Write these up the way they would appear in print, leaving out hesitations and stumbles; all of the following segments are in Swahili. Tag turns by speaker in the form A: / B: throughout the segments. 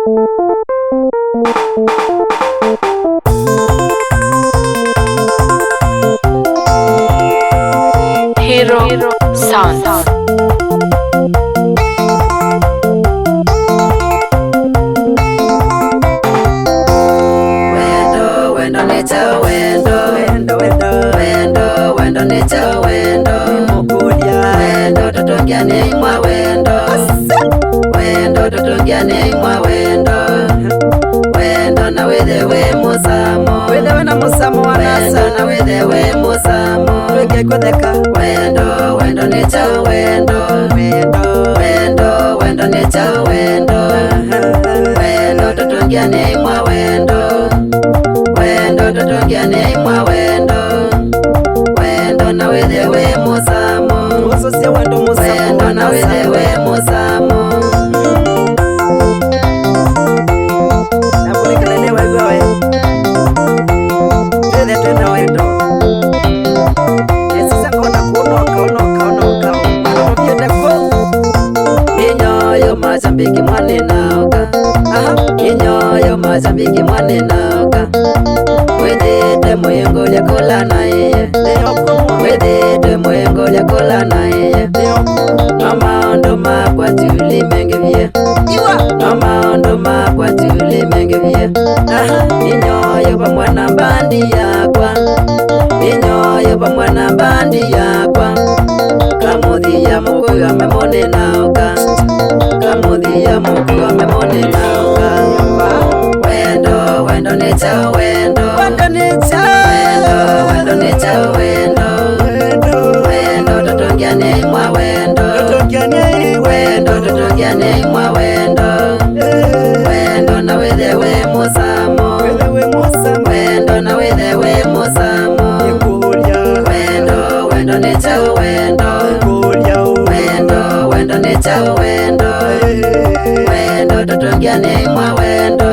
A: Hero Sound.
B: Wendo na wedewe musamo, wedewe na musamo wanasa, na wedewe musamo, wege kodeka. Wendo ni cha wendo, wendo ni cha wendo, wendo tutungiane mwa wendo, wendo tutungiane mwa wendo, wendo na wedewe musamo, usosia wendo musamo, wendo na wedewe musamo. Mazambiki mwane naoka, inyoyo Mazambiki mwane naoka, wedede mwengo lya kola na iye, wedede mwengo lya kola na iye, nomaondo makwa tuli mengi vye, nomaondo makwa tuli mengi vye, inyoyo pa mwana bandi yakwa, inyoyo pa mwana bandi yakwa, kamuthi ya muku ya memone naoka, kamuthi ya muku ya memone naoka. Wendo ni cha wendo, wendo ni cha wendo, wendo ni cha wendo, wendo tutungiane mwa wendo, wendo tutungiane mwa wendo, wendo na wedewe musamo, wendo na wedewe musamo, wendo ni cha wendo, wendo ni cha wendo, wendo tutungiane mwa wendo,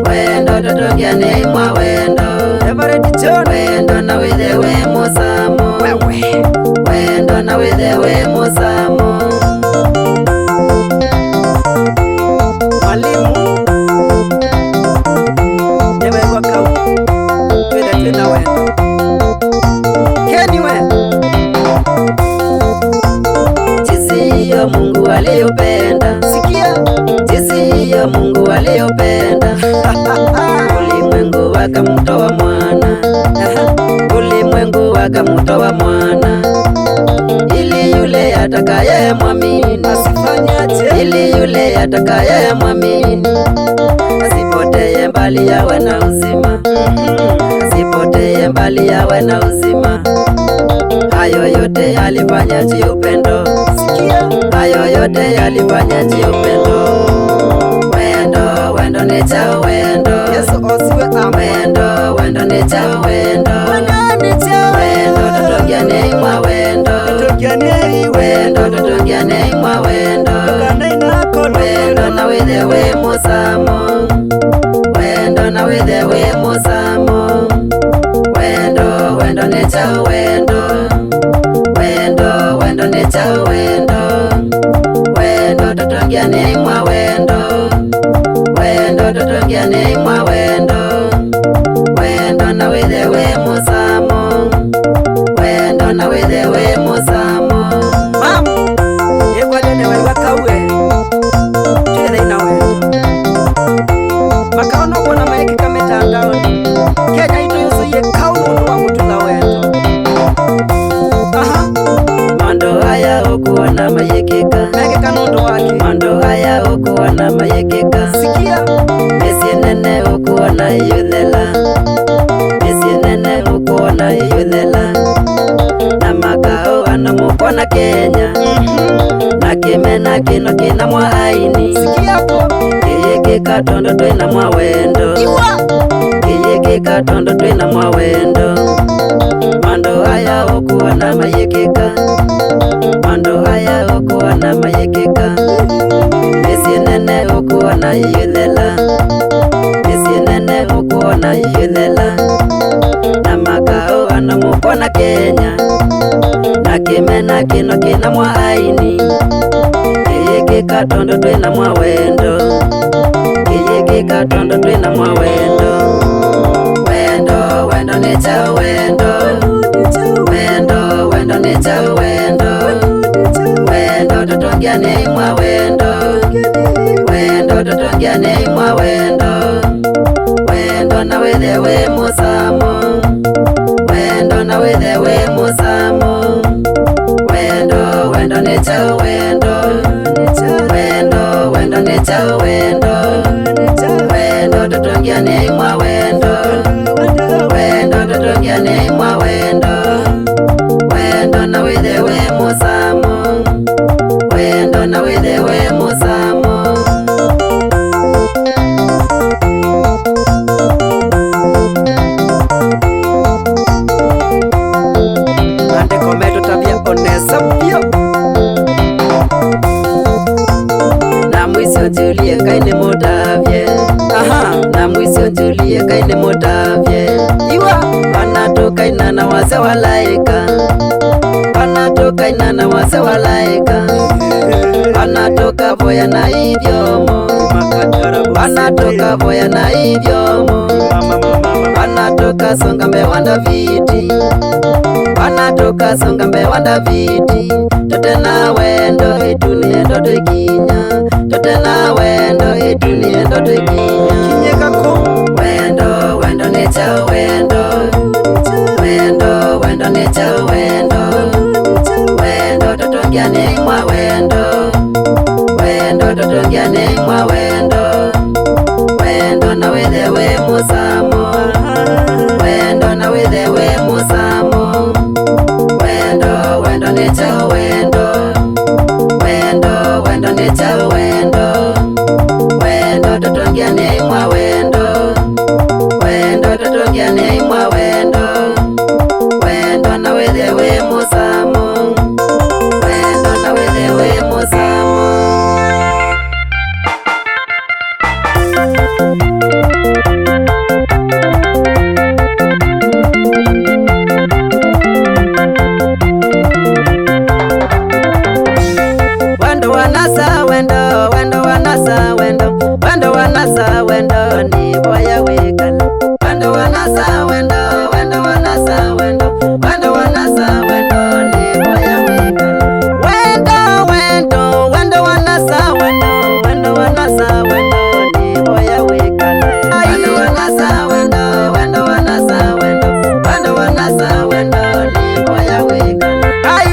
B: wendo tutungiane mwa wendo, wendo na wedewe musamo, wendo na wedewe musamo. Mwalimu yewe wakau twende tena wendo keni we jinsi Mungu aliyopenda, sikia jinsi Mungu aliyopenda ulimwengu akamtoa mwana, ulimwengu akamtoa mwana, ili yule atakaye mwamini asifanyaje, ili yule atakaye mwamini asipotee mbali yawe na uzima, asipotee mbali yawe na uzima. Hayo yote alifanya ji upendo, sikia hayo yote alifanya ji upendo. Wendo ni cha wendo, Yesu osiwe amendo, wendo ni cha wendo, wendo tutungiane mwa wendo, wendo tutungiane mwa wendo, wendo na wedewe musamo, wendo na wedewe musamo, wendo ni cha wendo, wendo ni cha wendo, wendo tutungiane mwa wendo, wendo tutungiane mwa wendo, wendo na wedewe musamo, wendo na wedewe musamo. Mam yekwalene waiwakawe twele ina wendo makaono kuona maiki kametandaoni Kenya ito yusu ye kaumundu wa mutula wendo. Mando haya okuona mayekeka mekeka nundu wake, mando haya okuona mayekeka, sikia mesi nene okuona iyuthela, mesi nene okuona iyuthela, na makao anamukona Kenya, na kimena kino kina mwa aini, sikia po kiyekeka tondo twina mwa wendo, kiyekeka tondo twina mwa wendo. Mando haya okuona mayekeka, mando haya okuona mayekeka, mesi nene okuona iyuthela, mesi nene okuona iyuthela, na makao anamukona Kenya, na kimena kino kina mwa aini, kiyekeka tondo twina mwa wendo. wenda tondo twina mwawendo. Wendo wendo ni cha wendo. Wendo wendo ni cha wendo. Wendo tutongiane mwawendo. Wendo tutongiane mwawendo. Wendo na wethewe musamo. Wendo na wethewe musamo. Wendo wendo ni cha wendo. Wendo wendo ni cha wendo. Wendo tutongiane mwawendo. Wendo tutongiane mwawendo. Wendo na wethewe musamo. Wendo na wethewe musamo. Andiko metu tabia onesa pio. Na mwisho Julie kaine mutavye. Aha, na mwisho Julie kaine mutavye. Iwa wanatoka inana wase walaika. Wanatoka inana wase walaika. Wanatoka voya na idiomo. Wanatoka voya na idiomo. Wanatoka songa mbe wanda viti. Wanatoka songa mbe wanda viti. Tote na wendo itunie ndoto ikinya. Tote na wendo itunie ndoto ikinya. Kinyeka ko wendo wendo ni cha wendo. Wendo wendo ni cha wendo. Wendo tutongiane mwawendo. Wendo tutongiane mwawendo. Wendo na wethewe musamo. Wendo na wethewe musamo. Wendo wendo ni cha wendo. Wendo wendo ni cha wendo. Wendo tutongiane mwawendo. Wendo tutongiane mwawendo. Wendo na wethewe musamo. Wendo na wethewe musamo. Wendo wanasa wendo. Wendo wanasa wendo. Wendo wanasa wendo ni boya wekala. Wendo wanasa wendo. Wendo wanasa wendo. Wendo wanasa wendo ni boya wekala. Wendo wendo. Wendo wanasa wendo. Wendo wanasa wendo ni boya wekala. Wendo wanasa wendo. Wendo wanasa wendo. Wendo wanasa wendo ni boya wekala. Ai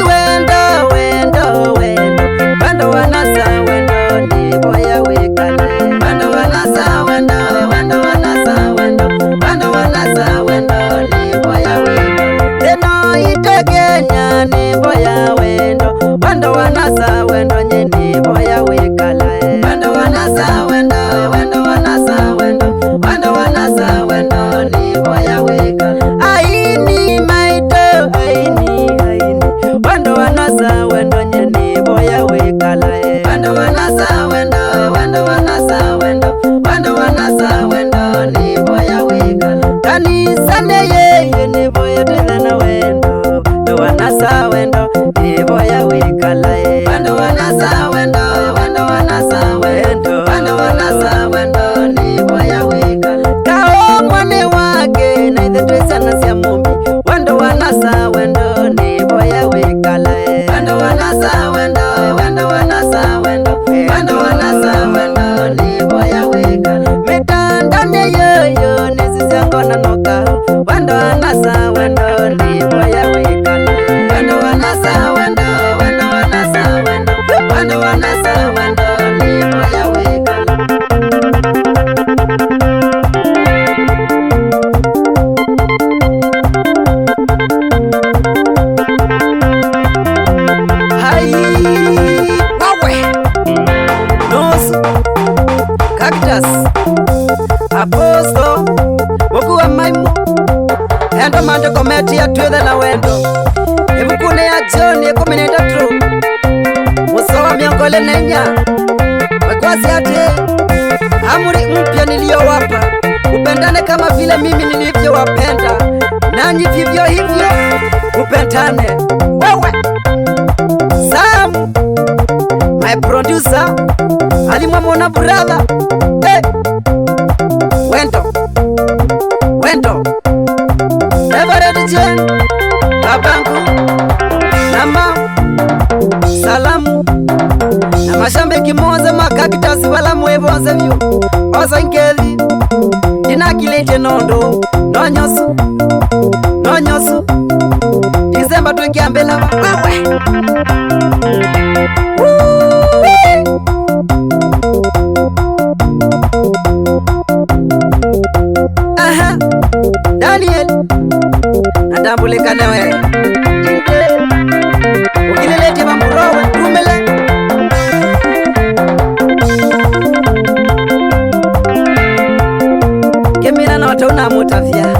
B: wendo wendo wendo. Wendo wanasa wendo ni boya wekala. Wendo wanasa wendo. Wendo wanasa wendo. Wendo wanasa wendo ni boya wekala. Teno itegenya ni boya wendo. Wendo wanasa wendo nye ni boya wekala. Wendo wanasa wendo. Wendo wanasa wendo. Wendo wanasa wendo ni boya wekala. Aini maito aini aini. Wendo wanasa wendo nye ni boya wekala. Wendo wanasa wendo. Wendo wanasa wendo. Wendo wanasa wendo ni boya wekala. Kanisa ne yeye ni boya tena wendo. Wendo wanasa wendo ni boya wekala. Wendo wanasa wendo. Wendo wanasa wendo. Wendo wanasa wendo ni boya wekala. Kao mwane wake na idhetwesa na sia mumbi. Wendo wanasa wendo ni boya wekala. Wendo wanasa wendo. Wendo wanasa wendo. Wendo wanasa wendo ni boya wekala. Metandane yoyo nisizango na noka. Wendo wanasa wendo ni boya wekala. Wendo wanasa wendo. Wendo wanasa wendo. Wendo wanasa wendo ni boya wekala. Hai wawe Nusu Cactus Aposto Wakuwa maimu Endo mande kometi ya twethe na wendo. Ibukune ya John 13 Musowa miongole nenya. Wekwasi ate amri mpya niliyowapa, upendane kama vile mimi nilivyowapenda, nanyi vivyo hivyo upendane. Wewe Sam my producer alimwamona brother Wendo Everett Jen babangu nama salamu na mashambiki moze makakitasi wala mwebonze vyu osankeli dinakilete nondo nonyosu Disemba tukiambela wewe Daniel natambulika newe ukilelete mamburowe tumele kemina na watauna mutafya